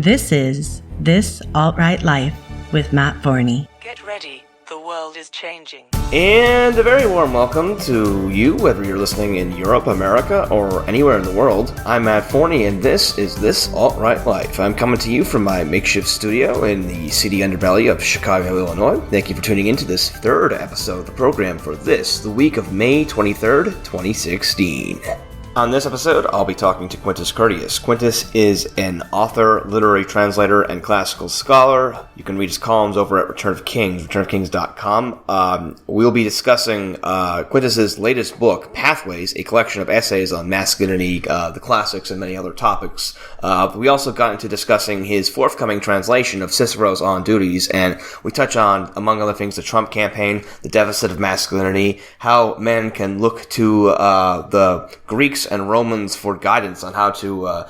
This is This Alt-Right Life with Matt Forney. Get ready, the world is changing. And a very warm welcome to you, whether you're listening in Europe, America, or anywhere in the world. I'm Matt Forney, and this is This Alt-Right Life. I'm coming to you from my makeshift studio in the seedy underbelly of Chicago, Illinois. Thank you for tuning in to this third episode of the program for the week of May 23rd, 2016. On this episode, I'll be talking to Quintus Curtius. Quintus is an author, literary translator, and classical scholar. You can read his columns over at Return of Kings, returnofkings.com. We'll be discussing Quintus's latest book, Pathways, a collection of essays on masculinity, the classics, and many other topics. We also got into discussing his forthcoming translation of Cicero's On Duties, and we touch on, among other things, the Trump campaign, the deficit of masculinity, how men can look to the Greeks and Romans for guidance on how to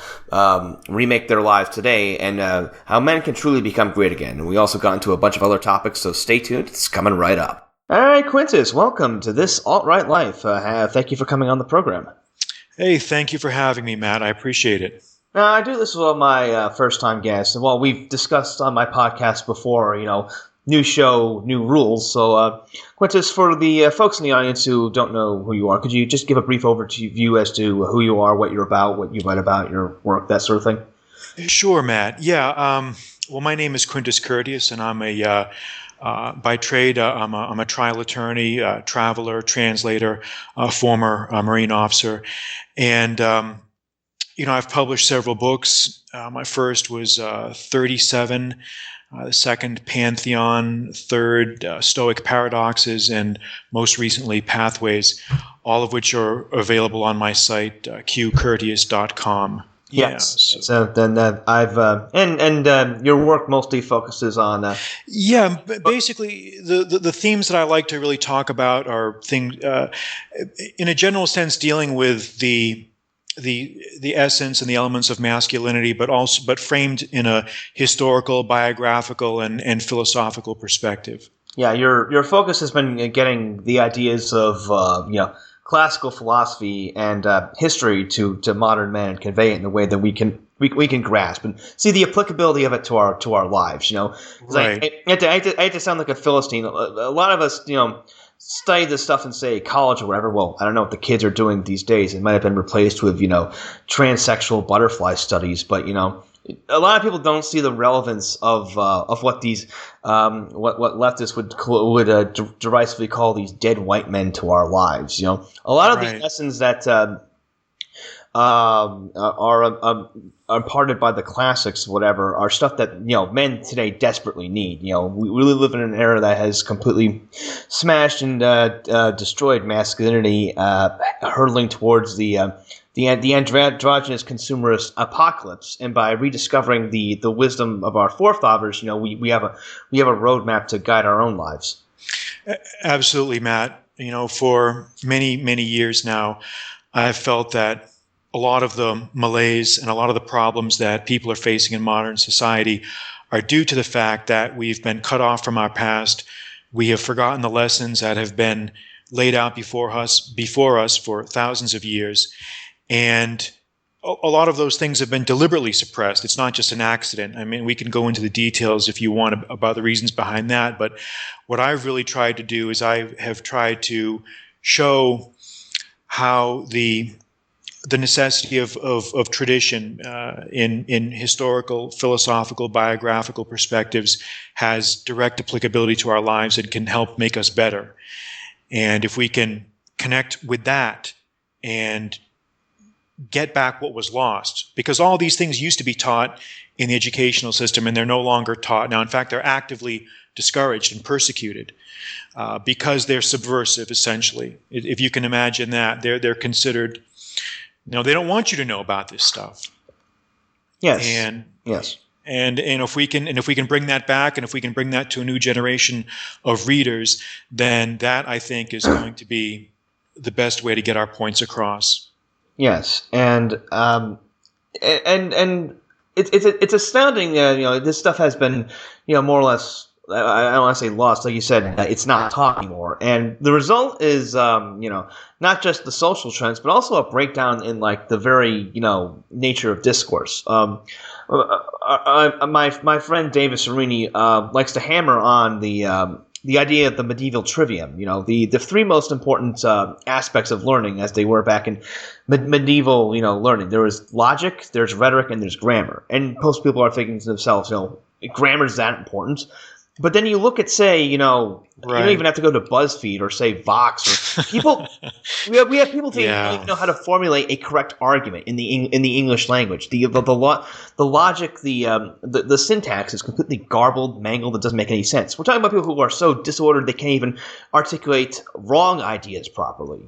remake their lives today, and how men can truly become great again. And we also got into a bunch of other topics, so stay tuned. It's coming right up. All right, Quintus, welcome to This Alt-Right Life. Thank you for coming on the program. Hey, thank you for having me, Matt. I appreciate it. I do this with all my first-time guests. Well, we've discussed on my podcast before, new show, new rules. So, Quintus, for the folks in the audience who don't know who you are, could you just give a brief overview as to who you are, what you're about, what you write about, your work, that sort of thing? Sure, Matt. Yeah. Well, my name is Quintus Curtius, and I'm by trade, I'm a trial attorney, traveler, translator, former Marine officer, and I've published several books. My first was 37. The second, Pantheon, third, Stoic Paradoxes, and most recently, Pathways, all of which are available on my site, qcurtius.com. Yes. Yeah, so then I've your work mostly focuses on basically the themes that I like to really talk about are things in a general sense dealing with the essence and the elements of masculinity, but framed in a historical, biographical, and philosophical perspective. Yeah, your focus has been getting the ideas of classical philosophy and history to modern men and convey it in a way that we can grasp and see the applicability of it to our lives. Right. I hate to sound like a Philistine. A lot of us, study this stuff in, say, college or whatever. Well, I don't know what the kids are doing these days. It might have been replaced with, transsexual butterfly studies. But, a lot of people don't see the relevance of what these what leftists would derisively call these dead white men to our lives. A lot of these lessons that are imparted by the classics, whatever, are stuff that men today desperately need. We really live in an era that has completely smashed and destroyed masculinity, hurtling towards the androgynous consumerist apocalypse. And by rediscovering the wisdom of our forefathers, we have a roadmap to guide our own lives. Absolutely, Matt. For many years now, I've felt that a lot of the malaise and a lot of the problems that people are facing in modern society are due to the fact that we've been cut off from our past. We have forgotten the lessons that have been laid out before us for thousands of years. And a lot of those things have been deliberately suppressed. It's not just an accident. I mean, we can go into the details if you want about the reasons behind that. But what I've really tried to do is I have tried to show how the necessity of tradition in historical, philosophical, biographical perspectives has direct applicability to our lives and can help make us better. And if we can connect with that and get back what was lost, because all these things used to be taught in the educational system and they're no longer taught now. In fact, they're actively discouraged and persecuted because they're subversive, essentially. If you can imagine that, they're considered. They don't want you to know about this stuff. Yes. Yes. And if we can bring that back, and if we can bring that to a new generation of readers, then that, I think, is going to be the best way to get our points across. Yes, and it's astounding. This stuff has been more or less I don't want to say lost, like you said, it's not taught anymore. And the result is, not just the social trends, but also a breakdown in like the very, nature of discourse. My friend Davis Arini likes to hammer on the idea of the medieval trivium. The three most important aspects of learning as they were back in medieval, learning. There was logic, there's rhetoric, and there's grammar. And most people are thinking to themselves, grammar is that important. But then you look at, say, you don't even have to go to BuzzFeed or say Vox or people. we have people who don't even know how to formulate a correct argument in the English language. The logic, the syntax is completely garbled, mangled. It doesn't make any sense. We're talking about people who are so disordered they can't even articulate wrong ideas properly.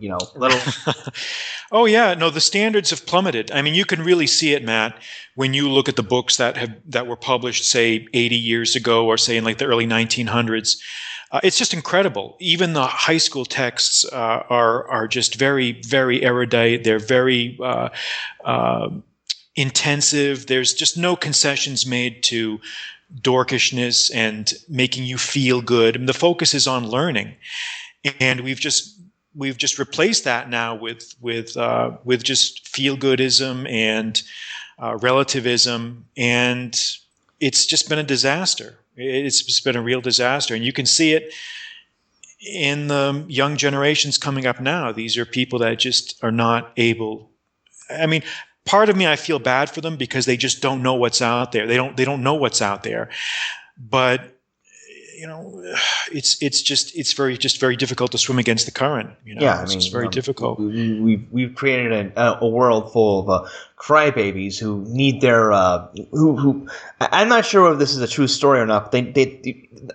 Oh yeah, no, the standards have plummeted. I mean, you can really see it, Matt, when you look at the books that were published, say, 80 years ago, or say in like the early 1900s. It's just incredible. Even the high school texts are just very, very erudite. They're very intensive. There's just no concessions made to dorkishness and making you feel good. I mean, the focus is on learning, and we've just replaced that now with just feel-goodism and relativism, and it's just been a disaster. It's just been a real disaster, and you can see it in the young generations coming up now. These are people that just are not able. I mean, part of me, I feel bad for them because they just don't know what's out there. They don't know what's out there, but it's very difficult to swim against the current. It's just very difficult. We've created a world full of crybabies who need their who. I'm not sure if this is a true story or not. But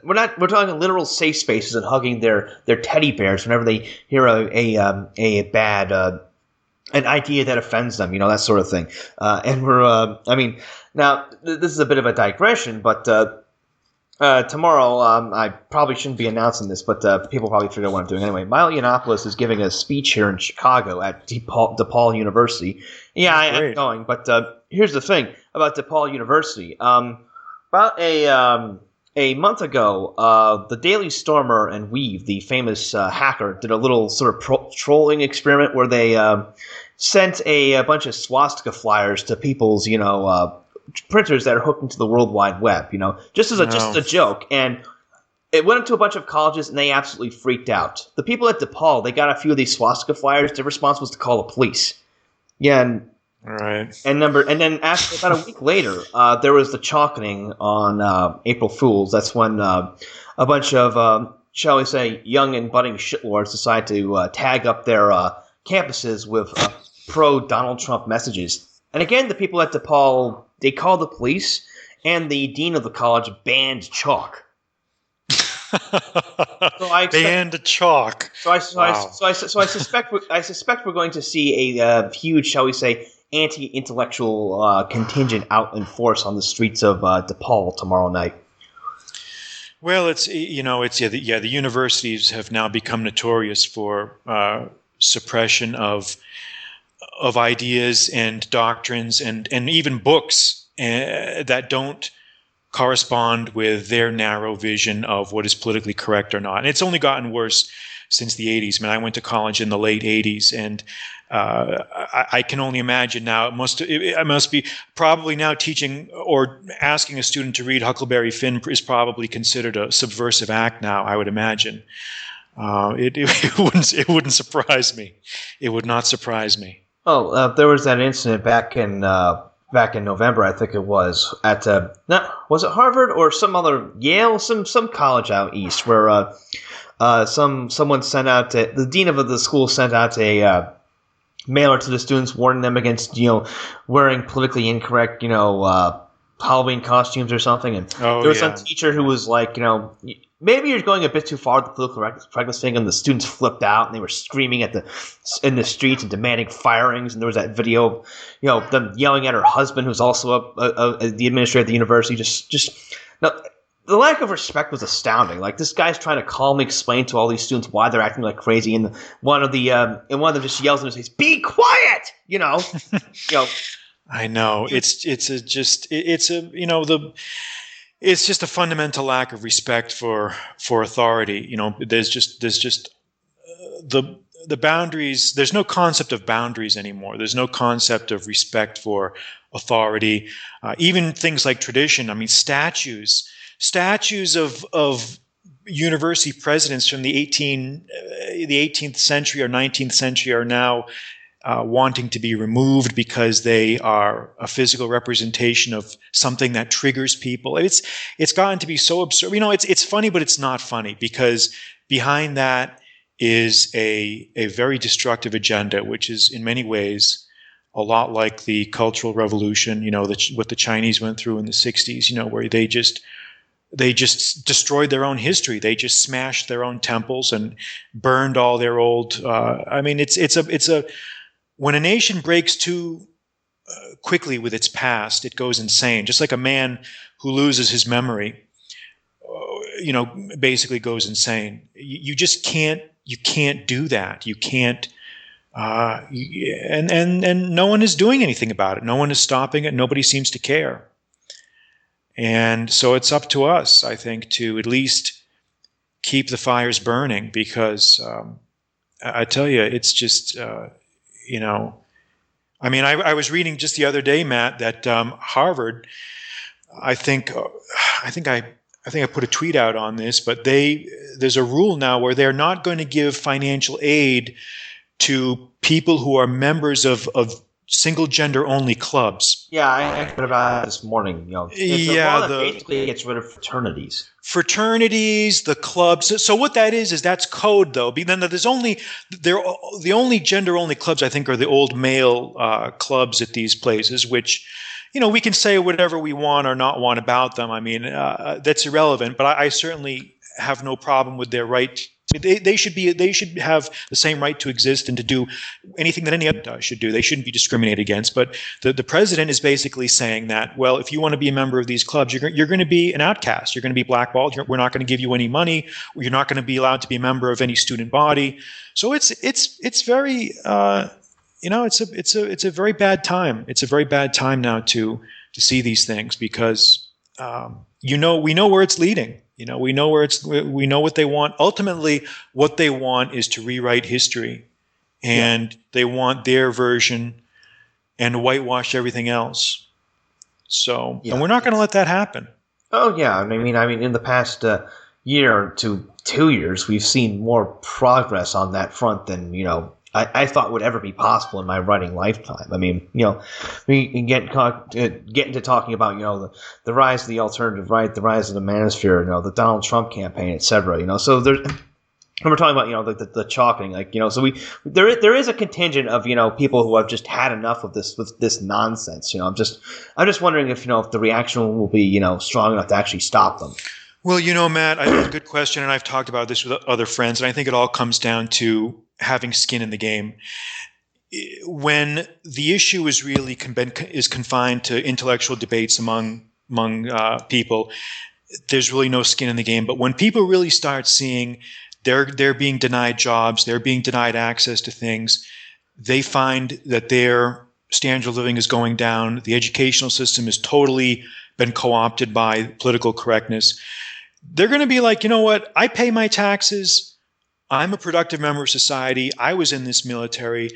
we're talking literal safe spaces and hugging their teddy bears whenever they hear a bad an idea that offends them. That sort of thing. And we're now this is a bit of a digression, but. Tomorrow, I probably shouldn't be announcing this, but people probably figure out what I'm doing anyway. Milo Yiannopoulos is giving a speech here in Chicago at DePaul University. Yeah, I'm going, but here's the thing about DePaul University. About a month ago, the Daily Stormer and Weave, the famous hacker, did a little sort of trolling experiment where they sent a bunch of swastika flyers to people's, printers that are hooked into the World Wide Web, just as a joke. And it went into a bunch of colleges, and they absolutely freaked out. The people at DePaul, they got a few of these swastika flyers. Their response was to call the police. Yeah, and all right. And then after about a week later, there was the chalkening on April Fools. That's when a bunch of, shall we say, young and budding shitlords decided to tag up their campuses with pro-Donald Trump messages. And again, the people at DePaul, they called the police, and the dean of the college banned chalk. Banned chalk. So I suspect we're going to see a huge, shall we say, anti-intellectual contingent out in force on the streets of DePaul tomorrow night. Well, the universities have now become notorious for suppression of ideas and doctrines and even books that don't correspond with their narrow vision of what is politically correct or not. And it's only gotten worse since the 80s. I mean, I went to college in the late 80s, and I can only imagine now I must be probably now teaching or asking a student to read Huckleberry Finn is probably considered a subversive act now, I would imagine. It wouldn't surprise me. It would not surprise me. Oh, there was that incident back in November, I think it was, at was it Harvard or some other Yale, some college out east, where someone sent out the dean of the school sent out a mailer to the students warning them against wearing politically incorrect Halloween costumes or something, and there was some teacher who was like maybe you're going a bit too far with the political correctness thing, and the students flipped out and they were screaming in the streets and demanding firings. And there was that video of them yelling at her husband, who's also the administrator of the university. Now, the lack of respect was astounding. Like, this guy's trying to calmly explain to all these students why they're acting like crazy, and one of them just yells in his face, "Be quiet!" I know. It's just a fundamental lack of respect for authority. There's just the boundaries. There's no concept of boundaries anymore. There's no concept of respect for authority. Even things like tradition. I mean, statues of university presidents from the 18th century or 19th century are now wanting to be removed because they are a physical representation of something that triggers people. It's gotten to be so absurd. It's funny, but it's not funny, because behind that is a very destructive agenda, which is in many ways a lot like the Cultural Revolution, what the Chinese went through in the 60s, where they just destroyed their own history. They just smashed their own temples and burned all their old. When a nation breaks too quickly with its past, it goes insane. Just like a man who loses his memory, basically goes insane. You just can't. You can't do that. You can't. And no one is doing anything about it. No one is stopping it. Nobody seems to care. And so it's up to us, I think, to at least keep the fires burning, because I tell you, it's just, I was reading just the other day, Matt, that Harvard, I think I put a tweet out on this, but there's a rule now where they're not going to give financial aid to people who are members of single gender only clubs. Yeah, I heard about that this morning. It's a law that basically gets rid of fraternities. Fraternities, the clubs. So what that is that's code, though. Then the only gender only clubs, I think, are the old male clubs at these places, which, we can say whatever we want or not want about them. I mean, that's irrelevant. But I certainly have no problem with their right. They should have the same right to exist and to do anything that any other should do. They shouldn't be discriminated against. But the president is basically saying that, well, if you want to be a member of these clubs, you're going to be an outcast. You're going to be blackballed. We're not going to give you any money. You're not going to be allowed to be a member of any student body. So it's very it's a very bad time. It's a very bad time now to see these things, because we know where it's leading. We know what they want. Ultimately, what they want is to rewrite history, and they want their version and whitewash everything else. So, and we're not going to let that happen. Oh yeah, I mean, in the past year to 2 years, we've seen more progress on that front than I thought would ever be possible in my writing lifetime. I mean, we can get into talking about, the rise of the alternative right, the rise of the manosphere, the Donald Trump campaign, etc. So there's, and we're talking about, the chalking, so there is a contingent of, people who have just had enough of this nonsense. I'm just wondering if the reaction will be, strong enough to actually stop them. Well, Matt, I think it's a good question, and I've talked about this with other friends, and I think it all comes down to having skin in the game. When the issue is really confined to intellectual debates among people, there's really no skin in the game. But when people really start seeing they're being denied jobs, they're being denied access to things, they find that their standard of living is going down, the educational system has totally been co-opted by political correctness, they're going to be like, you know what, I pay my taxes, I'm a productive member of society, I was in this military,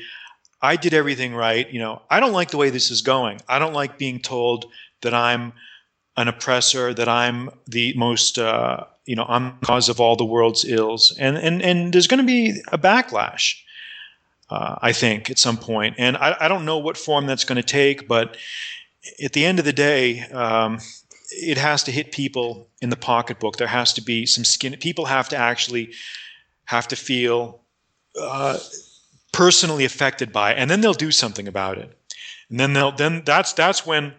I did everything right, I don't like the way this is going. I don't like being told that I'm an oppressor, that I'm the most, I'm the cause of all the world's ills. And there's going to be a backlash, I think, at some point. And I don't know what form that's going to take, but at the end of the day, it has to hit people in the pocketbook. There has to be some skin. People have to feel personally affected by it, and then they'll do something about it. And then that's when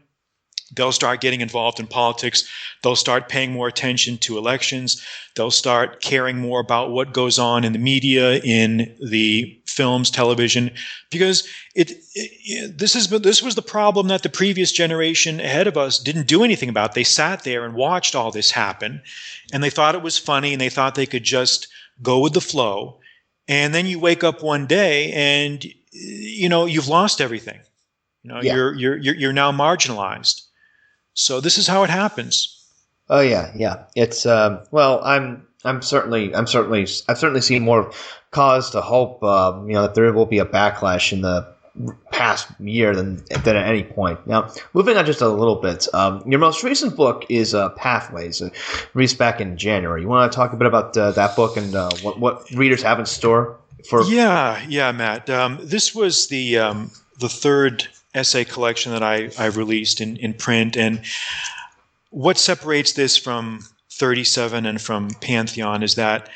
they'll start getting involved in politics. They'll start paying more attention to elections. They'll start caring more about what goes on in the media, in the films, television, because this was the problem that the previous generation ahead of us didn't do anything about. They sat there and watched all this happen, and they thought it was funny, and they thought they could just go with the flow. And then you wake up one day and you've lost everything. You're now marginalized. So this is how it happens. Oh yeah, yeah. It's well, I've certainly seen more cause to hope, that there will be a backlash in the past year than at any point. Now, moving on just a little bit, your most recent book is Pathways, released back in January. You want to talk a bit about that book and what readers have in store for? Yeah, Matt. This was the third essay collection that I released in print, and what separates this from 37 and from Pantheon is that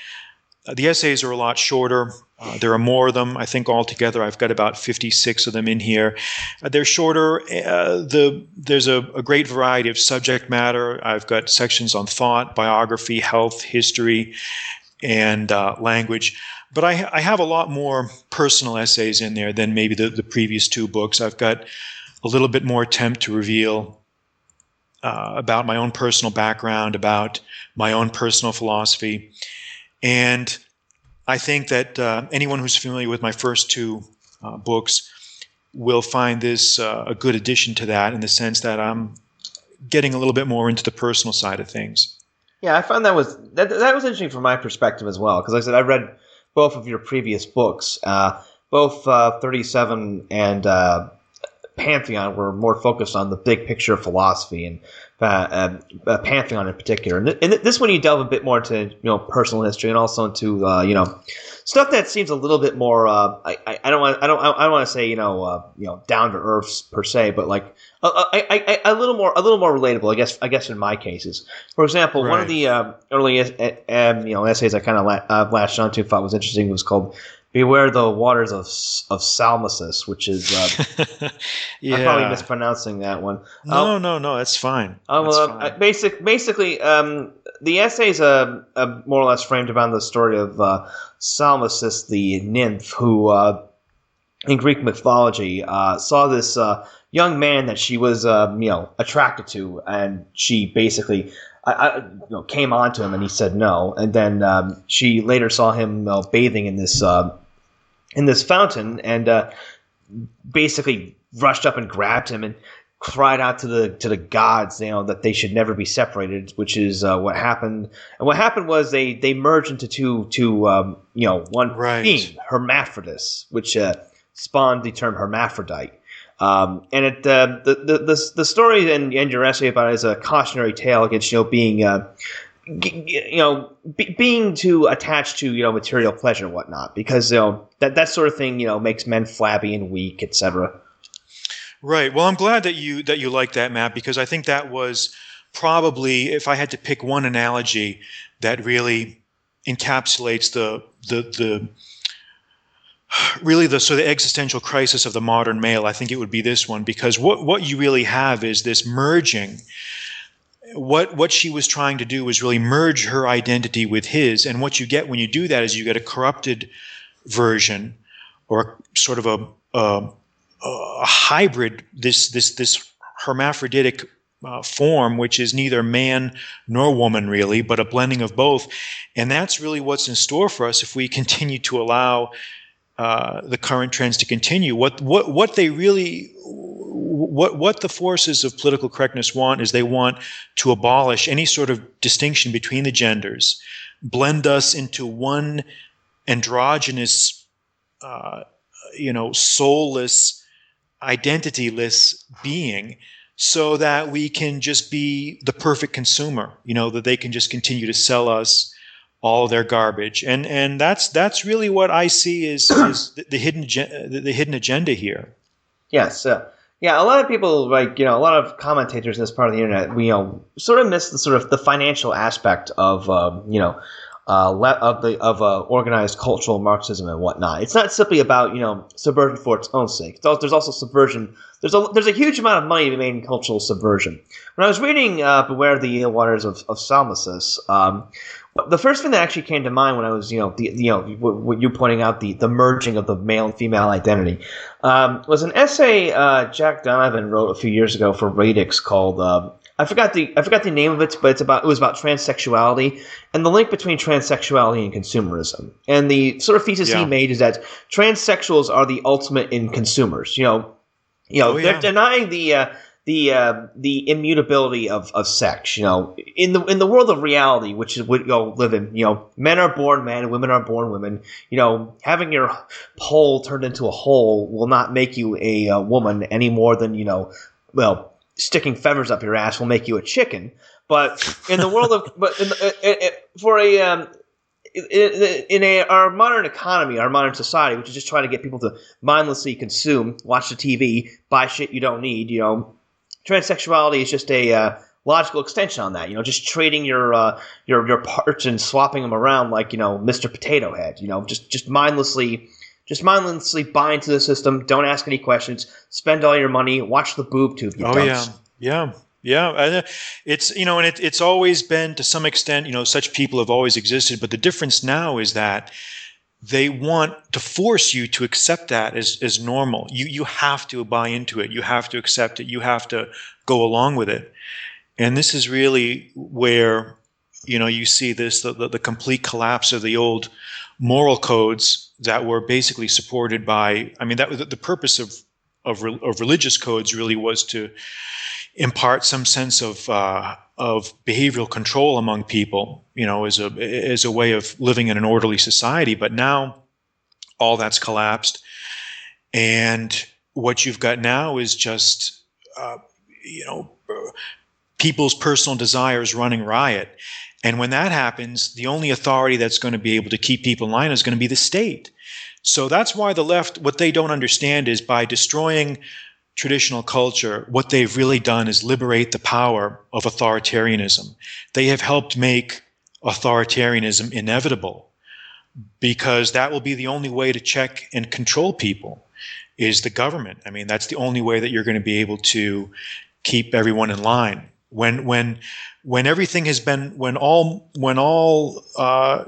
the essays are a lot shorter. There are more of them. I think altogether I've got about 56 of them in here. They're shorter. There's a great variety of subject matter. I've got sections on thought, biography, health, history, and language. But I have a lot more personal essays in there than maybe the previous two books. I've got a little bit more attempt to reveal about my own personal background, about my own personal philosophy. And I think that anyone who's familiar with my first two books will find this a good addition to that, in the sense that I'm getting a little bit more into the personal side of things. Yeah, I found that was interesting from my perspective as well, because like I said, I read both of your previous books. Both 37 and Pantheon were more focused on the big picture of philosophy, and Pantheon in particular. And this one you delve a bit more into personal history, and also into stuff that seems a little bit more I don't want to say down to earth per se, but like a little more relatable, I guess in my cases. For example, one of the early essays I kind of latched onto, thought was interesting, was called "Beware the Waters of Salmacis," which is yeah. I'm probably mispronouncing that one. No, that's fine. Basically, the essays more or less framed around the story of Salmacis, the nymph, who in Greek mythology saw this young man that she was attracted to, and she basically came on to him, and he said no, and then she later saw him bathing in this fountain, and basically rushed up and grabbed him and cried out to the gods, that they should never be separated, which is what happened. And what happened was they merged into two one being, hermaphrodites, which spawned the term hermaphrodite. And it the story and your essay about it is a cautionary tale against being too attached to material pleasure and whatnot, because that sort of thing makes men flabby and weak, etc. Right. Well, I'm glad that you like that, Matt, because I think that was probably, if I had to pick one analogy that really encapsulates the really the sort of existential crisis of the modern male, I think it would be this one, because what you really have is this merging. What she was trying to do was really merge her identity with his, and what you get when you do that is you get a corrupted version, or sort of a hybrid, this hermaphroditic form, which is neither man nor woman really, but a blending of both. And that's really what's in store for us if we continue to allow the current trends to continue. What the forces of political correctness want is they want to abolish any sort of distinction between the genders, blend us into one androgynous, soulless, identityless being, so that we can just be the perfect consumer, that they can just continue to sell us all their garbage. And that's really what I see is the hidden agenda here. Yes. Yeah, a lot of people, a lot of commentators in this part of the internet, we sort of miss the financial aspect of organized cultural Marxism and whatnot. It's not simply about subversion for its own sake. There's also subversion. There's a huge amount of money to be made in cultural subversion. When I was reading "Beware the Waters of Salmacis," the first thing that actually came to mind when I was what you pointing out, the merging of the male and female identity, was an essay Jack Donovan wrote a few years ago for Radix called I forgot the name of it, but it was about transsexuality and the link between transsexuality and consumerism. And the sort of thesis he made is that transsexuals are the ultimate in consumers. They're denying the immutability of sex. You know, in the world of reality, which is what you live in. You know, men are born men, women are born women. You know, having your pole turned into a hole will not make you a woman any more than sticking feathers up your ass will make you a chicken. But in the world of our modern economy, our modern society, which is just trying to get people to mindlessly consume, watch the TV, buy shit you don't need, transsexuality is just a logical extension on that. You know, just trading your parts and swapping them around like Mr. Potato Head. You know, just mindlessly buy into the system. Don't ask any questions. Spend all your money. Watch the boob tube. Yeah, and it's and it's always been to some extent, such people have always existed. But the difference now is that they want to force you to accept that as normal. You have to buy into it. You have to accept it. You have to go along with it. And this is really where you see the complete collapse of the old moral codes that were basically supported by. I mean, that was the purpose of religious codes really was to impart some sense of behavioral control among people, as a way of living in an orderly society. But now all that's collapsed, and what you've got now is just, people's personal desires running riot. And when that happens, the only authority that's going to be able to keep people in line is going to be the state. So that's why the left, what they don't understand is by destroying traditional culture, what they've really done is liberate the power of authoritarianism. They have helped make authoritarianism inevitable, because that will be the only way to check and control people is the government. I mean, that's the only way that you're going to be able to keep everyone in line. When everything has been, when all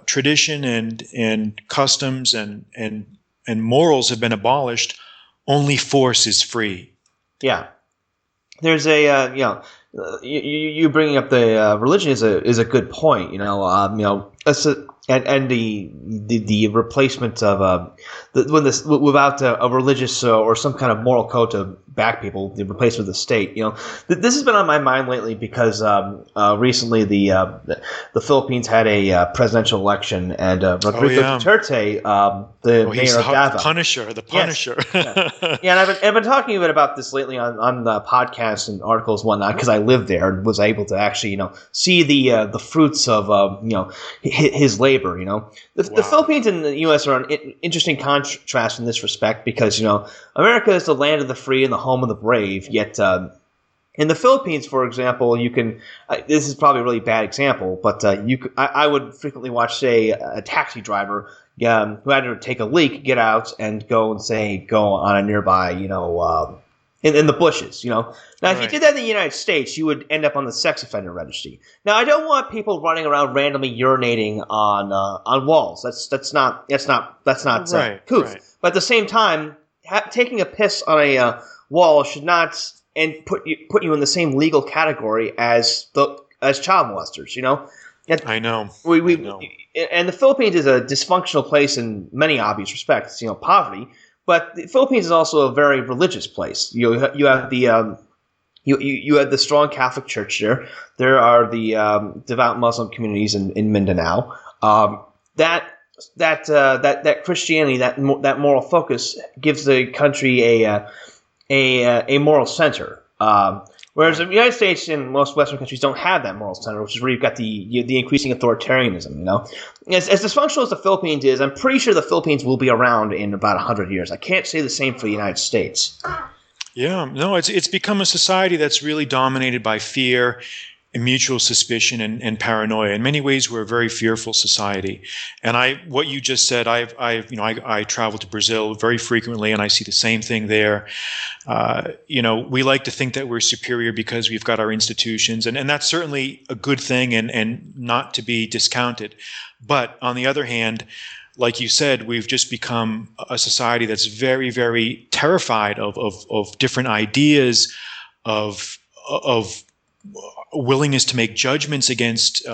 tradition and customs and morals have been abolished, only force is free. Yeah, there's a you bringing up the religion is a good point. And the replacement of without a religious or some kind of moral code to back people, the replacement of the state. This has been on my mind lately because recently the Philippines had a presidential election, and Rodrigo Duterte, the mayor of Davao, the Punisher. Yes. Yeah, and I've been talking a bit about this lately on the podcasts and articles and whatnot, because I lived there and was able to actually see the fruits of his labor. The Philippines and the U.S. are an interesting contrast in this respect, because America is the land of the free and the home of the brave. Yet in the Philippines, for example, you can. This is probably a really bad example, but I would frequently watch, say, a taxi driver who had to take a leak, get out and go on a nearby, in the bushes, Now, if you did that in the United States, you would end up on the sex offender registry. Now, I don't want people running around randomly urinating on walls. That's not Right, couth. right. But at the same time, taking a piss on a wall should not put you in the same legal category as child molesters. I know. I know. And the Philippines is a dysfunctional place in many obvious respects. Poverty. But the Philippines is also a very religious place. You have the you had the strong Catholic Church there. There are the devout Muslim communities in Mindanao. That Christianity, that moral focus, gives the country a moral center. Whereas the United States and most Western countries don't have that moral center, which is where you've got the increasing authoritarianism. As dysfunctional as the Philippines is, I'm pretty sure the Philippines will be around in about 100 years. I can't say the same for the United States. Yeah, no, it's become a society that's really dominated by fear and mutual suspicion and paranoia. In many ways, we're a very fearful society. And what you just said, I travel to Brazil very frequently, and I see the same thing there. We like to think that we're superior because we've got our institutions, and that's certainly a good thing and not to be discounted. But on the other hand, like you said, we've just become a society that's very, very terrified of different ideas, of willingness to make judgments against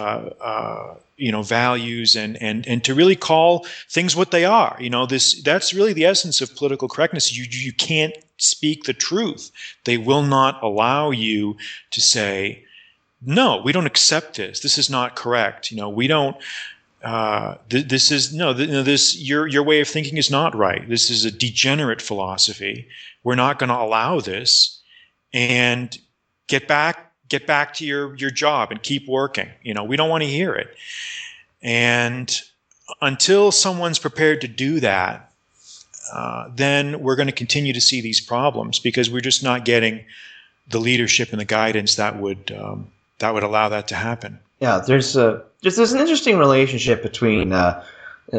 values and to really call things what they are. That's really the essence of political correctness. You can't speak the truth. They will not allow you to say, no, we don't accept this. This is not correct. We don't. This is no. This your way of thinking is not right. This is a degenerate philosophy. We're not going to allow this, and get back to your job and keep working. We don't want to hear it. And until someone's prepared to do that, then we're going to continue to see these problems because we're just not getting the leadership and the guidance that would allow that to happen. Yeah, there's an interesting relationship between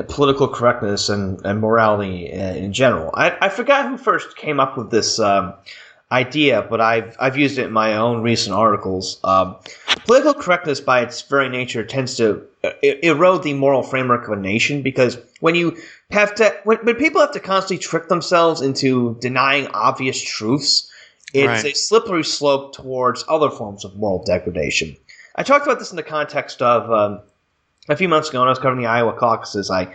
political correctness and morality in general. I forgot who first came up with this idea, but I've used it in my own recent articles. Political correctness, by its very nature, tends to erode the moral framework of a nation because when people have to constantly trick themselves into denying obvious truths, it's a slippery slope towards other forms of moral degradation. I talked about this in the context of a few months ago when I was covering the Iowa caucuses. I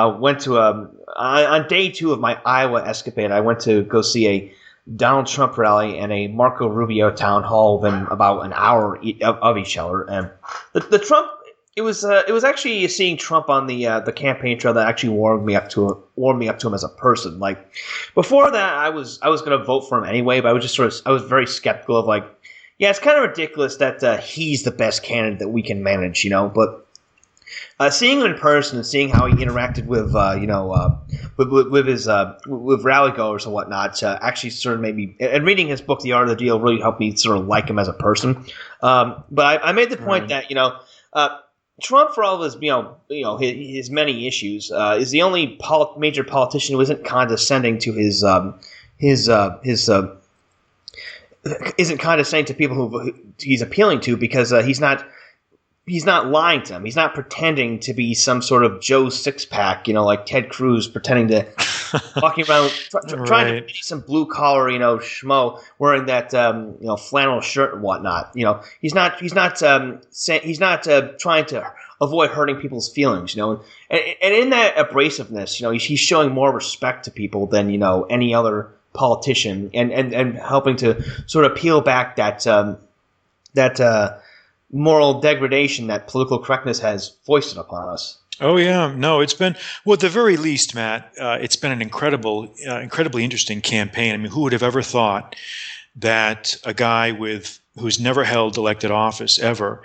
went to on day 2 of my Iowa escapade, I went to go see a Donald Trump rally and a Marco Rubio town hall within about an hour of each other. And the Trump, it was actually seeing Trump on the campaign trail that actually warmed me up to him as a person. Like before that, I was going to vote for him anyway, but I was very skeptical of like, yeah, it's kind of ridiculous that he's the best candidate that we can manage, but. Seeing him in person and seeing how he interacted with with rally goers and whatnot actually sort of made me. And reading his book, The Art of the Deal, really helped me sort of like him as a person. But I made the point that Trump, for all of his many issues, is the only major politician who isn't condescending to isn't condescending to people who he's appealing to because he's not lying to them. He's not pretending to be some sort of Joe Sixpack, like Ted Cruz pretending to walking around trying to be some blue collar, schmo wearing that flannel shirt and whatnot. He's not trying to avoid hurting people's feelings. And in that abrasiveness, he's showing more respect to people than any other politician, and helping to sort of peel back that moral degradation that political correctness has foisted upon us. Oh yeah, no, it's been, well, at the very least, Matt, it's been an incredibly interesting campaign. I mean, who would have ever thought that a guy who's never held elected office ever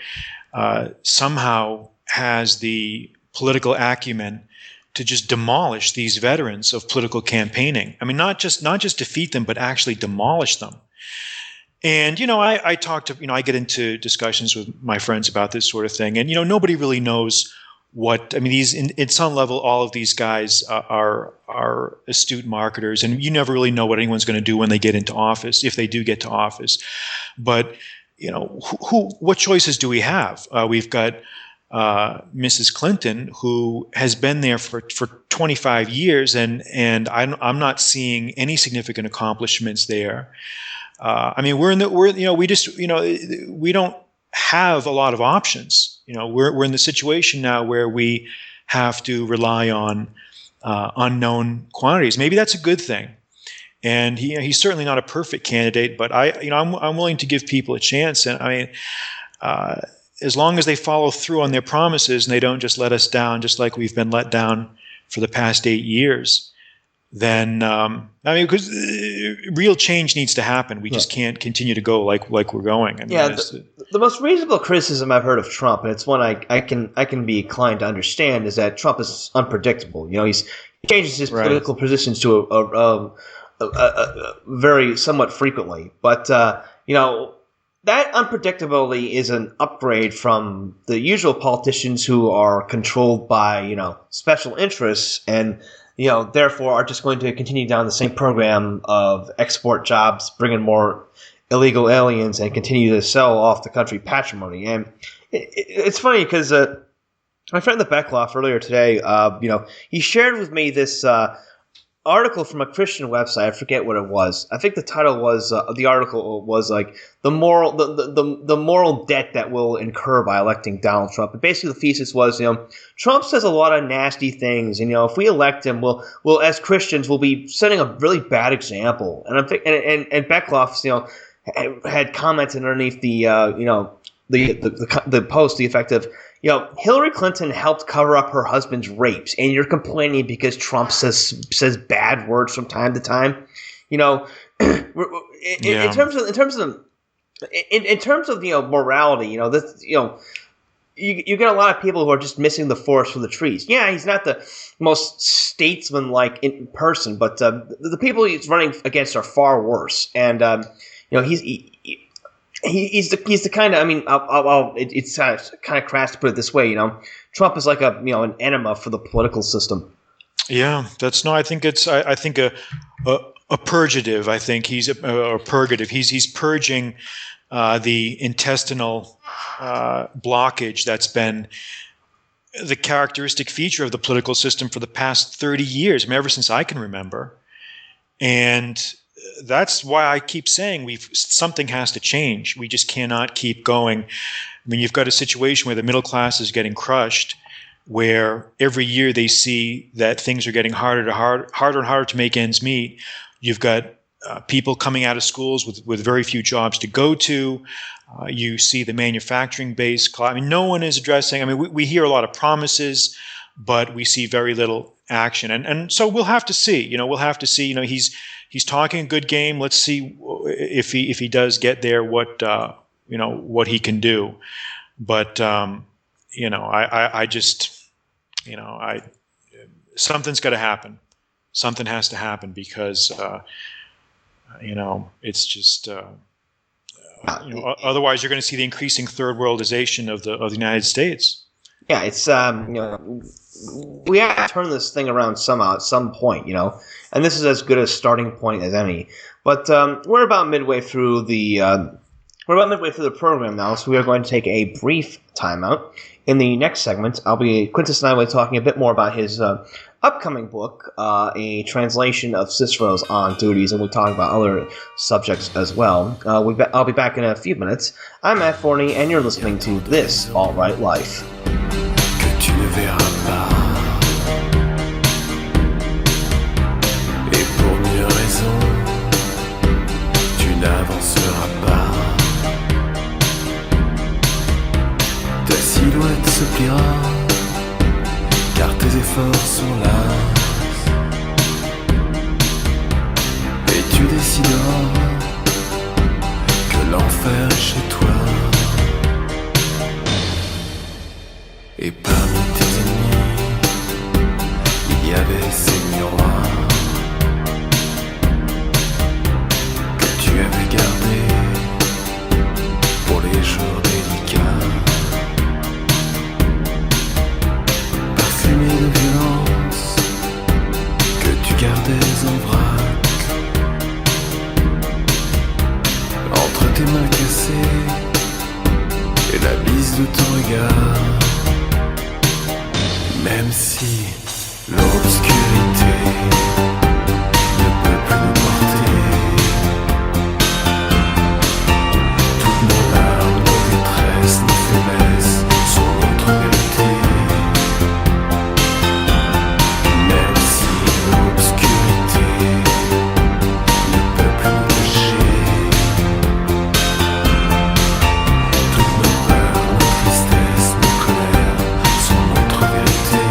somehow has the political acumen to just demolish these veterans of political campaigning. I mean, not just defeat them, but actually demolish them. And, I talk to, I get into discussions with my friends about this sort of thing. And, nobody really knows in some level, all of these guys are astute marketers. And you never really know what anyone's going to do when they get into office, if they do get to office. But, what choices do we have? We've got Mrs. Clinton, who has been there for 25 years. And I'm not seeing any significant accomplishments there. We don't have a lot of options. We're in the situation now where we have to rely on unknown quantities. Maybe that's a good thing. And he's certainly not a perfect candidate, but I'm willing to give people a chance. And as long as they follow through on their promises and they don't just let us down, just like we've been let down for the past 8 years. Then because real change needs to happen. We just can't continue to go like we're going. The most reasonable criticism I've heard of Trump, and it's one I can be inclined to understand, is that Trump is unpredictable. He changes his political positions to a very somewhat frequently, but that unpredictability is an upgrade from the usual politicians who are controlled by special interests and. Therefore are just going to continue down the same program of export jobs, bring in more illegal aliens, and continue to sell off the country patrimony. And it's funny because my friend the Beckloff earlier today, he shared with me this article from a Christian website. I forget what it was. I think the title was the article was like the moral debt that we'll incur by electing Donald Trump. And basically, the thesis was, Trump says a lot of nasty things, and if we elect him, we'll as Christians we'll be setting a really bad example. And I'm and Beckloff, had commented underneath the post, the effect of, Hillary Clinton helped cover up her husband's rapes, and you're complaining because Trump says bad words from time to time. In terms of morality, you get a lot of people who are just missing the forest for the trees. Yeah, he's not the most statesman-like in person, but the people he's running against are far worse, and He's the kind of, it's kind of crass to put it this way, Trump is like an enema for the political system. Yeah, I think it's a purgative. I think he's a purgative. He's purging the intestinal blockage that's been the characteristic feature of the political system for the past 30 years, ever since I can remember. And that's why I keep saying something has to change. We just cannot keep going. You've got a situation where the middle class is getting crushed, where every year they see that things are getting harder and harder to make ends meet. You've got people coming out of schools with very few jobs to go to. You see the manufacturing base. No one is addressing. We hear a lot of promises, but we see very little action. And so we'll have to see. We'll have to see. He's talking a good game. Let's see if he does get there, what he can do. But something's got to happen. Something has to happen because it's just otherwise you're going to see the increasing third worldization of the United States. Yeah, it's we have to turn this thing around somehow at some point, and this is as good a starting point as any. But we're about midway through the program now, so we are going to take a brief timeout. In the next segment, Quintus and I will be talking a bit more about his upcoming book, a translation of Cicero's On Duties, and we'll talk about other subjects as well. I'll be back in a few minutes. I'm Matt Forney, and you're listening to This Alt-Right Life. Tu ne verras pas. Et pour mille raisons, tu n'avanceras pas. Ta silhouette se pliera, car tes efforts sont là. Et tu décideras que l'enfer est chez toi. Et parmi tes ennemis, il y avait ces miroirs que tu avais gardés pour les jours délicats, parfumés de violence que tu gardais en vrac entre tes mains cassées et la bise de ton regard. Même si l'obscurité ne peut plus nous porter, toutes nos larmes, nos détresses, nos faiblesses sont notre vérité. Même si l'obscurité ne peut plus nous cacher, toutes nos peurs, nos tristesses, nos colères sont notre vérité.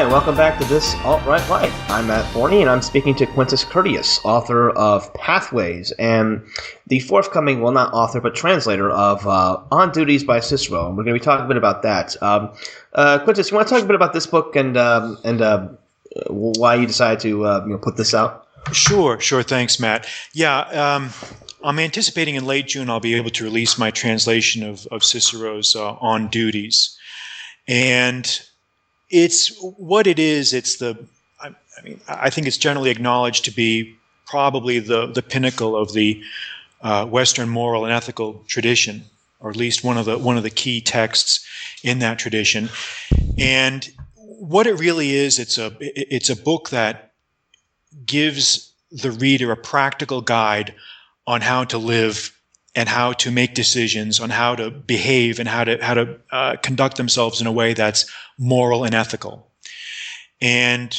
right, welcome back to This Alt-Right Life. I'm Matt Forney, and I'm speaking to Quintus Curtius, author of Pathways, and the forthcoming, well, not author, but translator of On Duties by Cicero. And we're going to be talking a bit about that. Quintus, you want to talk a bit about this book and why you decided to put this out? Sure. Thanks, Matt. Yeah, I'm anticipating in late June I'll be able to release my translation of Cicero's On Duties. And it's what it is. I think it's generally acknowledged to be probably the pinnacle of the Western moral and ethical tradition, or at least one of the key texts in that tradition. And what it really is, it's a book that gives the reader a practical guide on how to live and how to make decisions, on how to behave and how to conduct themselves in a way that's moral and ethical. And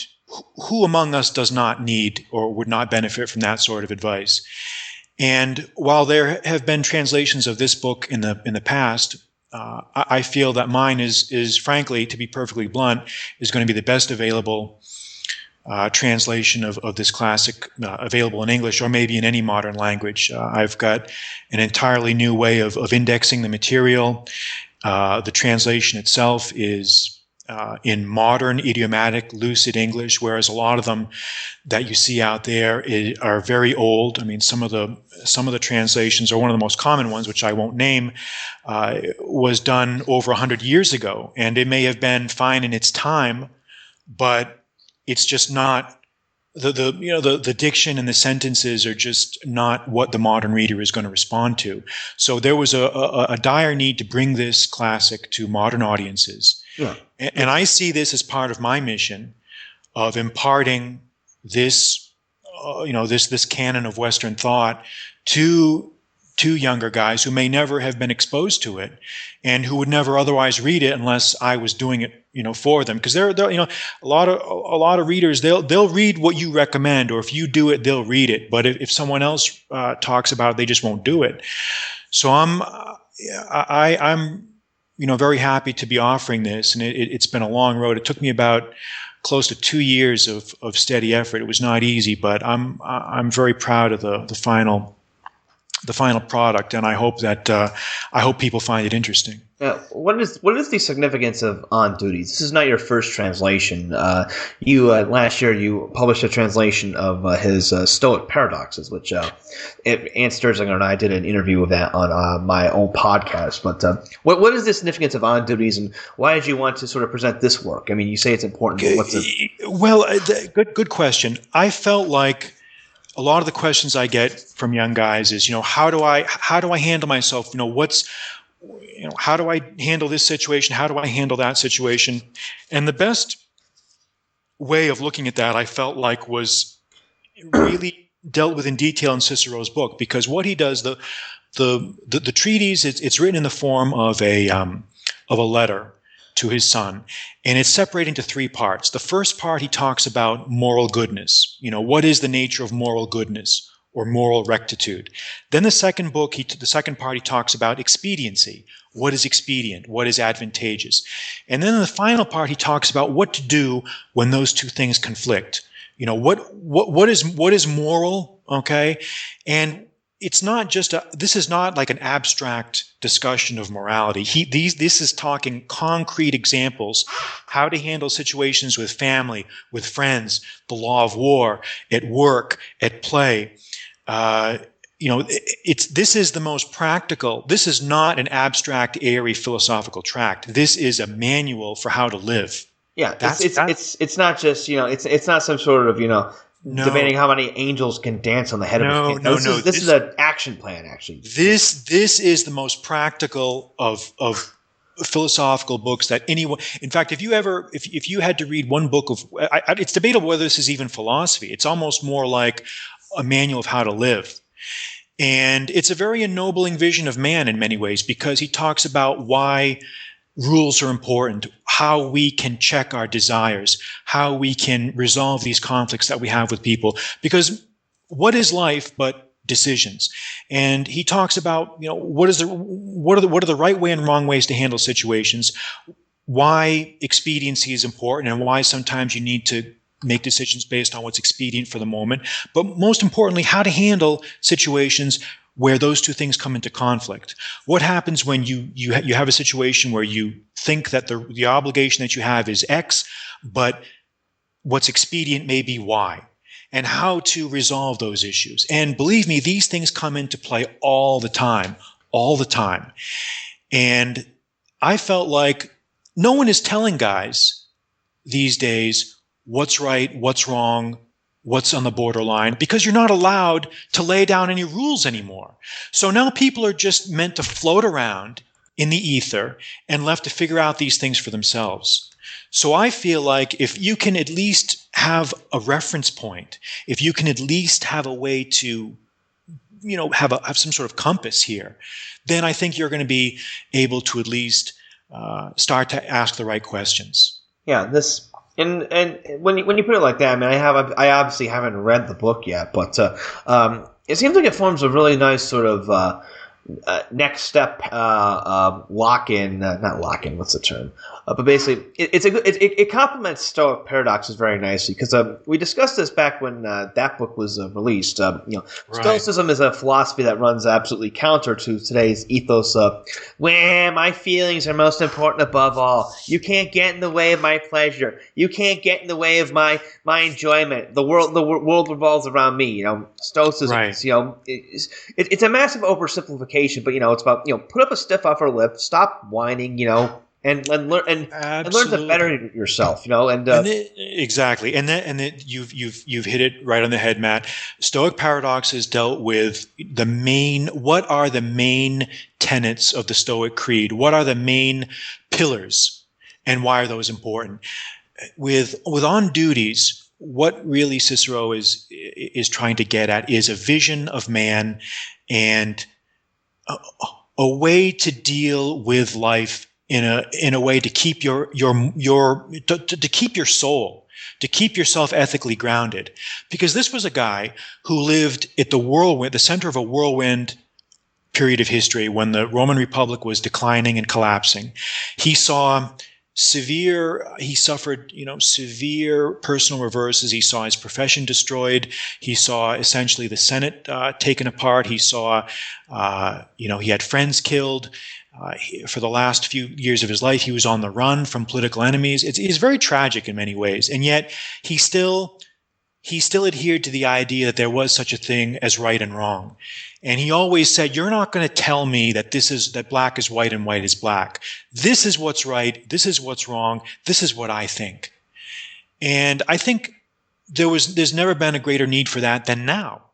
who among us does not need or would not benefit from that sort of advice? And while there have been translations of this book in the past, I feel that mine is frankly, to be perfectly blunt, is going to be the best available translation of this classic available in English or maybe in any modern language. I've got an entirely new way of indexing the material. The translation itself is in modern, idiomatic, lucid English, whereas a lot of them that you see out there are very old. I mean, some of the translations, or one of the most common ones, which I won't name, was done over 100 years ago, and it may have been fine in its time, but it's just not the diction and the sentences are just not what the modern reader is going to respond to. So there was a dire need to bring this classic to modern audiences. Yeah. And I see this as part of my mission of imparting this, this canon of Western thought to younger guys who may never have been exposed to it and who would never otherwise read it unless I was doing it, for them. Because there, a lot of readers, they'll read what you recommend, or if you do it, they'll read it. But if someone else talks about it, they just won't do it. So I'm very happy to be offering this, and it's been a long road. It took me about close to 2 years of steady effort. It was not easy, but I'm very proud of the final product, and I hope people find it interesting. What is the significance of On Duties? This is not your first translation. Last year you published a translation of his Stoic Paradoxes, which Ann Sterzinger and I did an interview of that on my own podcast. But what is the significance of On Duties, and why did you want to sort of present this work? I mean, you say it's important. Good question. I felt like a lot of the questions I get from young guys is, how do I handle myself? How do I handle this situation? How do I handle that situation? And the best way of looking at that, I felt like, was really dealt with in detail in Cicero's book, because what he does, the treatise, it's written in the form of a letter to his son, and it's separated into three parts. The first part, he talks about moral goodness. What is the nature of moral goodness or moral rectitude? Then the second part, he talks about expediency. What is expedient? What is advantageous? And then in the final part, he talks about what to do when those two things conflict. What is moral? Okay, and it's not just this is not like an abstract discussion of morality. This is talking concrete examples, how to handle situations with family, with friends, the law of war, at work, at play. This is the most practical. This is not an abstract, airy philosophical tract. This is a manual for how to live. Yeah, it's not just it's not some sort of debating how many angels can dance on the head of a king. This is an action plan, actually. This is the most practical of philosophical books that anyone. In fact, if you had to read one book of, it's debatable whether this is even philosophy. It's almost more like a manual of how to live. And it's a very ennobling vision of man in many ways, because he talks about why rules are important, how we can check our desires, how we can resolve these conflicts that we have with people. Because what is life but decisions? And he talks about, what are the right way and wrong ways to handle situations? why expediency is important and why sometimes you need to make decisions based on what's expedient for the moment, but most importantly, how to handle situations where those two things come into conflict. What happens when you have a situation where you think that the obligation that you have is X, but what's expedient may be Y, and how to resolve those issues. And believe me, these things come into play all the time. And I felt like no one is telling guys these days what's right, what's wrong, what's on the borderline, because you're not allowed to lay down any rules anymore. So now people are just meant to float around in the ether and left to figure out these things for themselves. So I feel like if you can at least have a reference point, if you can at least have a way to, have some sort of compass here, then I think you're going to be able to at least start to ask the right questions. Yeah, and when you put it like that, I mean, I obviously haven't read the book yet, but it seems like it forms a really nice sort of next step lock-in, not lock-in, what's the term? But basically, it complements Stoic paradoxes very nicely, because we discussed this back when that book was released. Right. Stoicism is a philosophy that runs absolutely counter to today's ethos of, "Well, my feelings are most important above all. You can't get in the way of my pleasure. You can't get in the way of my enjoyment. The world revolves around me." Stoicism. Right. It's a massive oversimplification, but it's about put up a stiff upper lip, stop whining, and learn to better yourself, exactly. And you've hit it right on the head, Matt. Stoic paradoxes dealt with what are the main tenets of the Stoic creed? What are the main pillars, and why are those important? With on duties, what really Cicero is trying to get at is a vision of man and a way to deal with life in a way to keep to keep your soul, to keep yourself ethically grounded. Because this was a guy who lived at the center of a whirlwind period of history when the Roman Republic was declining and collapsing. He suffered severe personal reverses. He saw his profession destroyed. He saw essentially the Senate taken apart. He saw, he had friends killed. For the last few years of his life, he was on the run from political enemies. It's very tragic in many ways, and yet he still adhered to the idea that there was such a thing as right and wrong. And he always said, "You're not going to tell me that that black is white and white is black. This is what's right. This is what's wrong. This is what I think." And I think there's never been a greater need for that than now,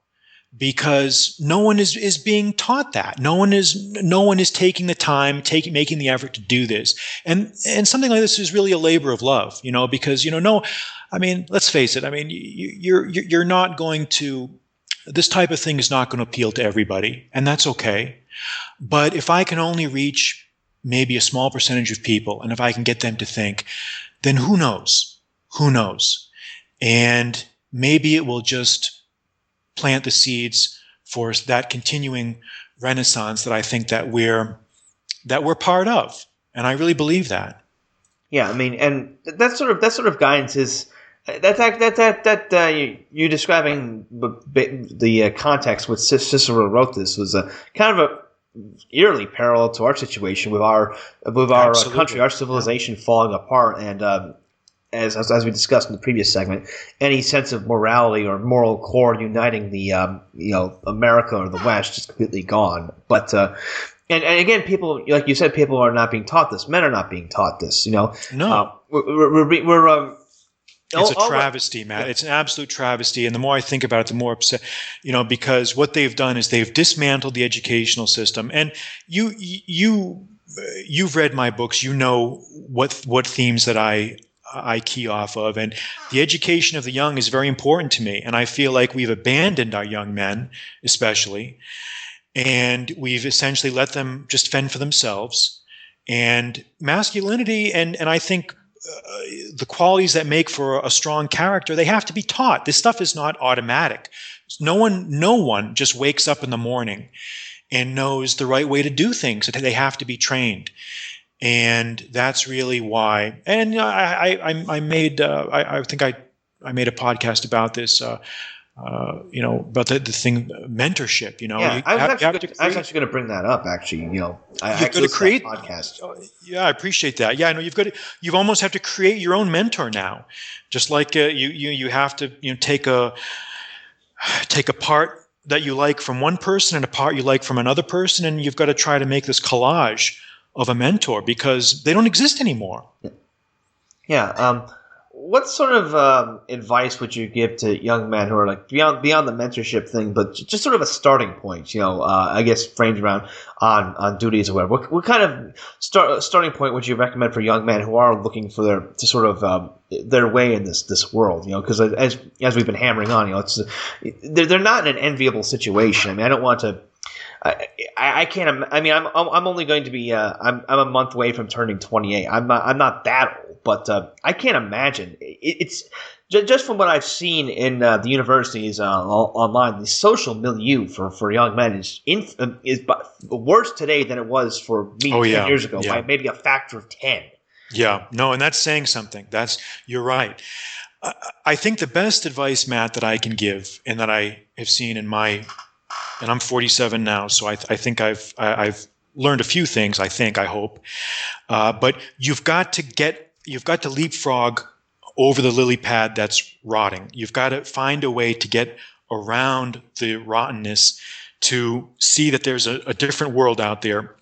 because no one is being taught that. No one is taking the time, making the effort to do this. And something like this is really a labor of love, because let's face it. I mean, you're not going to. This type of thing is not going to appeal to everybody, and that's okay. But if I can only reach maybe a small percentage of people, and if I can get them to think, then who knows? Who knows? And maybe it will just plant the seeds for that continuing renaissance that I think that we're part of, and I really believe that. Yeah, I mean, and that sort of guidance is. You describing the context which Cicero wrote this was a kind of a eerily parallel to our situation with our country, our civilization falling apart, and as we discussed in the previous segment, any sense of morality or moral core uniting the America or the West is completely gone. But and again, people, like you said, people are not being taught this. Men are not being taught this. No. It's a travesty, Matt. Yeah. It's an absolute travesty. And the more I think about it, the more upset, because what they've done is they've dismantled the educational system. And you've read my books. You know what themes that I key off of. And the education of the young is very important to me. And I feel like we've abandoned our young men, especially. And we've essentially let them just fend for themselves. And masculinity, and I think the qualities that make for a strong character, they have to be taught. This stuff is not automatic. No one just wakes up in the morning and knows the right way to do things. They have to be trained. And that's really why. And I made I think I made a podcast about this. About the thing mentorship. Yeah, I was actually going to bring that up. Actually, I got to create that podcast. Yeah, I appreciate that. Yeah, I know you almost have to create your own mentor now, just like you have to take a part that you like from one person and a part you like from another person, and you've got to try to make this collage of a mentor because they don't exist anymore. Yeah. What sort of advice would you give to young men who are like beyond the mentorship thing, but just sort of a starting point? I guess framed around on duties or whatever. What kind of starting point would you recommend for young men who are looking for their way in this world? Because as we've been hammering on, they're not in an enviable situation. I mean, I don't want to. I can't. I mean, I'm only going to be. I'm a month away from turning 28. I'm not that old, but I can't imagine. It's just from what I've seen in the universities online. The social milieu for young men is worse today than it was for me 10 years ago by maybe a factor of 10. Yeah, no, and that's saying something. You're right. I think the best advice, Matt, that I can give, and that I have seen and I'm 47 now, so I think I've learned a few things. I hope, but you've got to leapfrog over the lily pad that's rotting. You've got to find a way to get around the rottenness to see that there's a different world out there.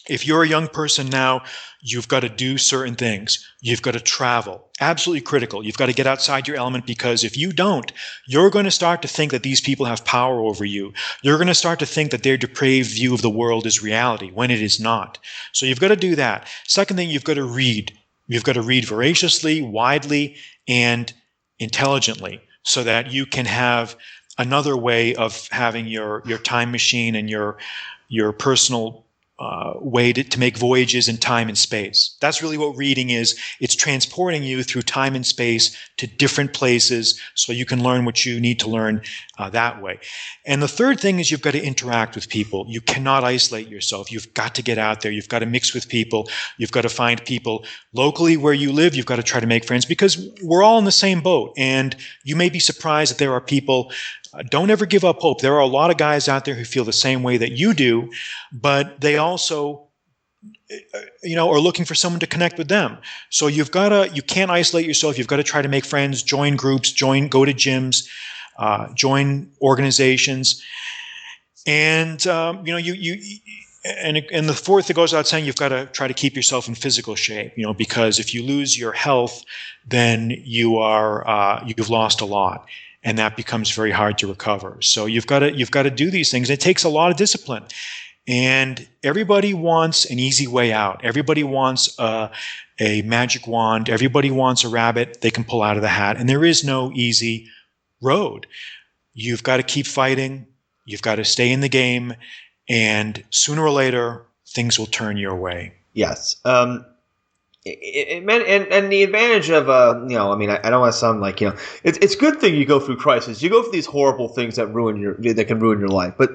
If you're a young person now, you've got to do certain things. You've got to travel. Absolutely critical. You've got to get outside your element, because if you don't, you're going to start to think that these people have power over you. You're going to start to think that their depraved view of the world is reality when it is not. So you've got to do that. Second thing, you've got to read. You've got to read voraciously, widely, and intelligently so that you can have another way of having your time machine and your personal way to make voyages in time and space. That's really what reading is. It's transporting you through time and space to different places so you can learn what you need to learn that way. And the third thing is you've got to interact with people. You cannot isolate yourself. You've got to get out there. You've got to mix with people. You've got to find people locally where you live. You've got to try to make friends, because we're all in the same boat. And you may be surprised that there are people. Don't ever give up hope. There are a lot of guys out there who feel the same way that you do, but they also, are looking for someone to connect with them. So you can't isolate yourself. You've got to try to make friends, join groups, go to gyms, join organizations. And, and the fourth that goes without saying, you've got to try to keep yourself in physical shape, because if you lose your health, then you've lost a lot. And that becomes very hard to recover. So you've got to do these things. It takes a lot of discipline. And everybody wants an easy way out. Everybody wants a magic wand. Everybody wants a rabbit they can pull out of the hat. And there is no easy road. You've got to keep fighting. You've got to stay in the game. And sooner or later, things will turn your way. Yes. And the advantage of I don't want to sound like it's a good thing you go through crisis. You go through these horrible things that can ruin your life. But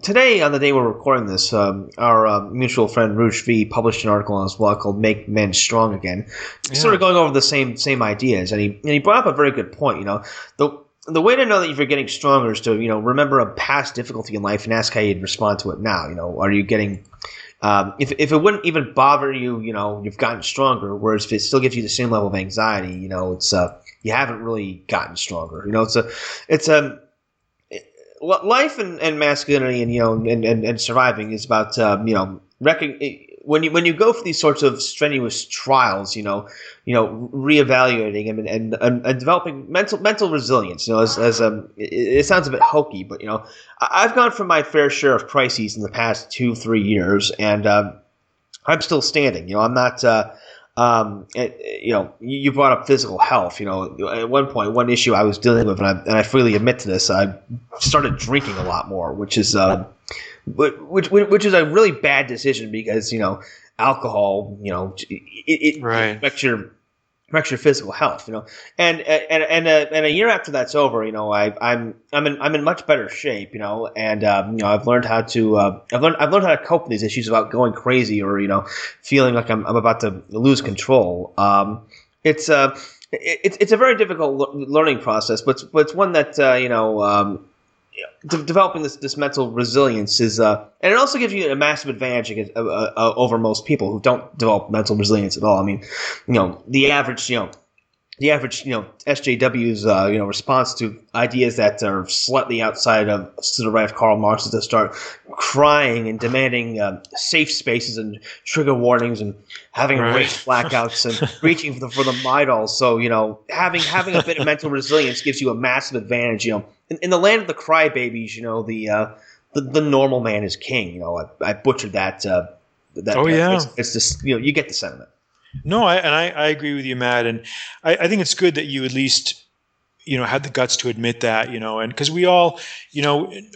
today, on the day we're recording this, our mutual friend Rush V published an article on his blog called "Make Men Strong Again," sort of going over the same ideas, and he brought up a very good point. The way to know that if you're getting stronger is to remember a past difficulty in life and ask how you'd respond to it now. Are you getting if it wouldn't even bother you, you've gotten stronger. Whereas if it still gives you the same level of anxiety, it's you haven't really gotten stronger. It's life and masculinity and surviving is about when you go for these sorts of strenuous trials, reevaluating and developing mental resilience. It sounds a bit hokey, but I've gone through my fair share of crises in the past 2-3 years, and I'm still standing. I'm not. You brought up physical health. At one point, one issue I was dealing with, and I freely admit to this, I started drinking a lot more, which is a really bad decision because alcohol, it right. affects your wrecks your physical health, and a year after that's over, I'm in much better shape, and I've learned how to I've learned how to cope with these issues without going crazy or feeling like I'm about to lose control. It's a very difficult learning process, but it's one that developing this mental resilience is, and it also gives you a massive advantage over most people who don't develop mental resilience at all. I mean, the average SJW's response to ideas that are slightly outside of to the right of Karl Marx is to start crying and demanding safe spaces and trigger warnings and having race blackouts and reaching for the Midol. So having a bit of mental resilience gives you a massive advantage. In the land of the crybabies, the normal man is king. I butchered that. It's just you get the sentiment. No, I agree with you, Matt, and I think it's good that you at least had the guts to admit that, and because we all,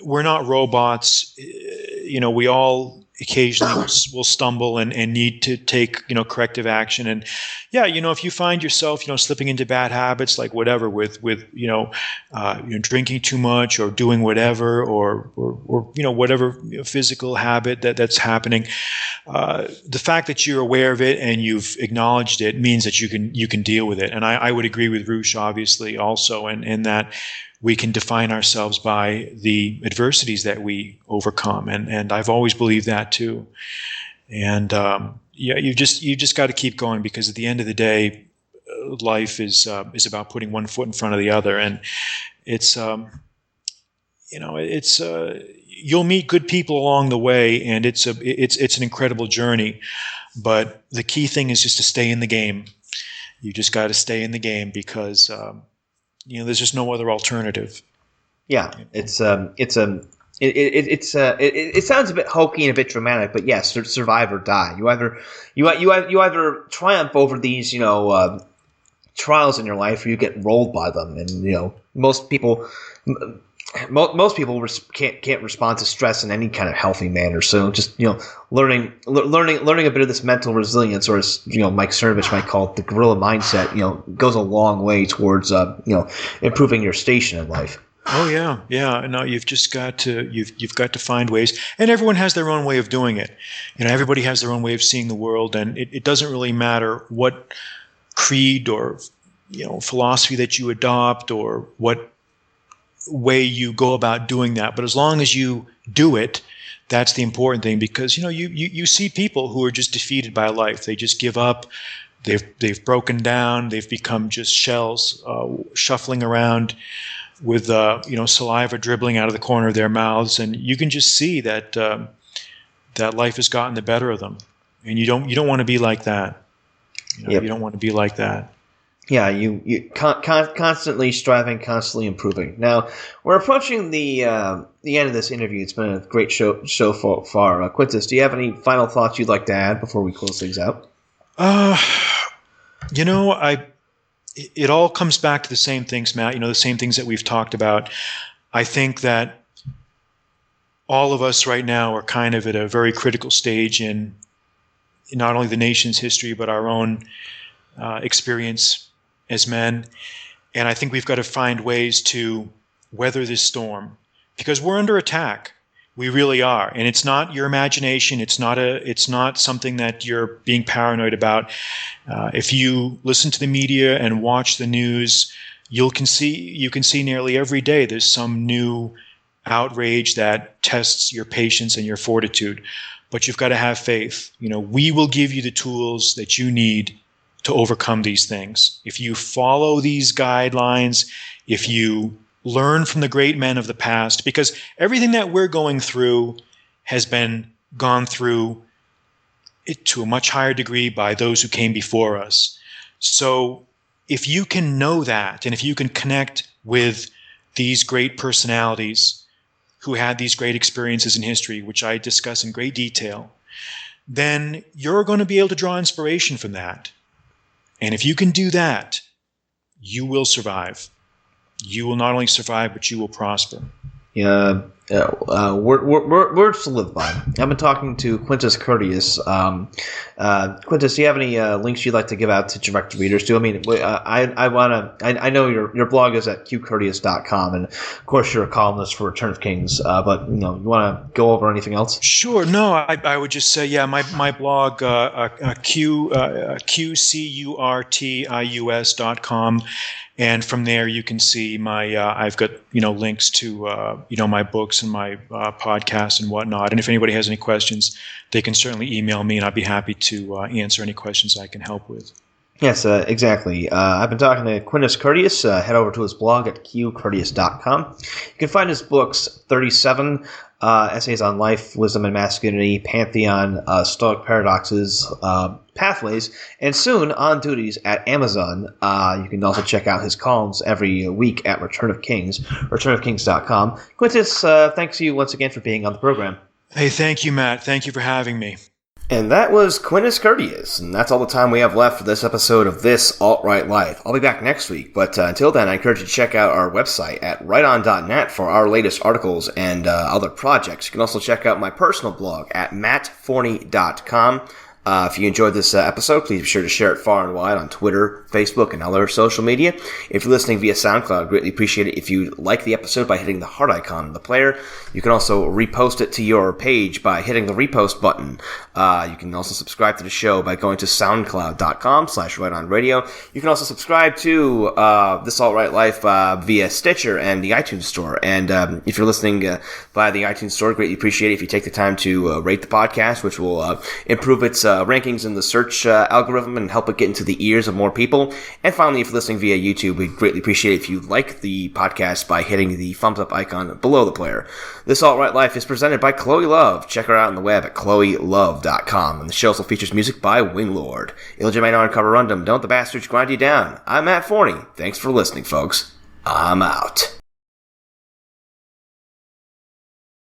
we're not robots, we all occasionally will stumble and need to take corrective action, and if you find yourself slipping into bad habits like whatever with drinking too much or doing whatever or whatever physical habit that's happening, the fact that you're aware of it and you've acknowledged it means that you can deal with it. And I would agree with Roosh obviously also, and that we can define ourselves by the adversities that we overcome, and I've always believed that too. And you just got to keep going, because at the end of the day, life is about putting one foot in front of the other, and it's you'll meet good people along the way, and it's an incredible journey. But the key thing is just to stay in the game. You just got to stay in the game, because there's just no other alternative. Yeah, it sounds a bit hokey and a bit dramatic, but yes, survive or die. You either triumph over these trials in your life, or you get rolled by them. And most people can't respond to stress in any kind of healthy manner. So just learning a bit of this mental resilience, or as Mike Cernovich might call it, the gorilla mindset, goes a long way towards improving your station in life. Oh yeah. No, you've just got to find ways, and everyone has their own way of doing it. Everybody has their own way of seeing the world, and it doesn't really matter what creed or philosophy that you adopt or what way you go about doing that. But as long as you do it, that's the important thing, because you see people who are just defeated by life. They just give up. They've broken down. They've become just shells, shuffling around with saliva dribbling out of the corner of their mouths, and you can just see that that life has gotten the better of them, and you don't want to be like that. You don't want to be like that. Yeah, you constantly striving, constantly improving. Now, we're approaching the end of this interview. It's been a great show so far. Quintus, do you have any final thoughts you'd like to add before we close things out? It all comes back to the same things, Matt. The same things that we've talked about. I think that all of us right now are kind of at a very critical stage in not only the nation's history, but our own experience as men. And I think we've got to find ways to weather this storm, because we're under attack. We really are. And it's not your imagination. It's not something that you're being paranoid about. If you listen to the media and watch the news, you can see nearly every day there's some new outrage that tests your patience and your fortitude. But you've got to have faith. We will give you the tools that you need to overcome these things. If you follow these guidelines, if you learn from the great men of the past, because everything that we're going through has been gone through it to a much higher degree by those who came before us. So if you can know that, and if you can connect with these great personalities who had these great experiences in history, which I discuss in great detail, then you're going to be able to draw inspiration from that. And if you can do that, you will survive. You will not only survive, but you will prosper. Yeah. Words to live by. I've been talking to Quintus Curtius. Quintus, do you have any links you'd like to give out to direct readers to? I mean, I know your blog is at qcurtius.com, and of course you're a columnist for Return of Kings. But you want to go over anything else? Sure. No, I would just say, yeah, my blog, qcurtius.com. And from there, you can see my. I've got links to my books and my podcast and whatnot. And if anybody has any questions, they can certainly email me, and I'd be happy to answer any questions I can help with. Yes, exactly. I've been talking to Quintus Curtius. Head over to his blog at qcurtius.com. You can find his books: 37 Essays on Life, Wisdom and Masculinity, Pantheon, Stoic Paradoxes, Pathways, and soon On Duties at Amazon. You can also check out his columns every week at Return of Kings, returnofkings.com. Quintus, thanks to you once again for being on the program. Hey, thank you, Matt. Thank you for having me. And that was Quintus Curtius, and that's all the time we have left for this episode of This Alt-Right Life. I'll be back next week, but until then, I encourage you to check out our website at righton.net for our latest articles and other projects. You can also check out my personal blog at mattforney.com. If you enjoyed this episode, please be sure to share it far and wide on Twitter, Facebook, and other social media. If you're listening via SoundCloud, I'd greatly appreciate it if you like the episode by hitting the heart icon on the player. You can also repost it to your page by hitting the repost button. You can also subscribe to the show by going to soundcloud.com/rightonradio. You can also subscribe to This Alt-Right Life via Stitcher and the iTunes Store. And if you're listening via the iTunes Store, I'd greatly appreciate it if you take the time to rate the podcast, which will improve its rankings in the search algorithm and help it get into the ears of more people. And finally, if you're listening via YouTube, we'd greatly appreciate it if you like the podcast by hitting the thumbs up icon below the player. This Alt-Right Life is presented by Chloe Love. Check her out on the web at chloelove.com. And the show also features music by Winglord. Il Gemino Coverundum, Don't the Bastards Grind You Down. I'm Matt Forney. Thanks for listening, folks. I'm out.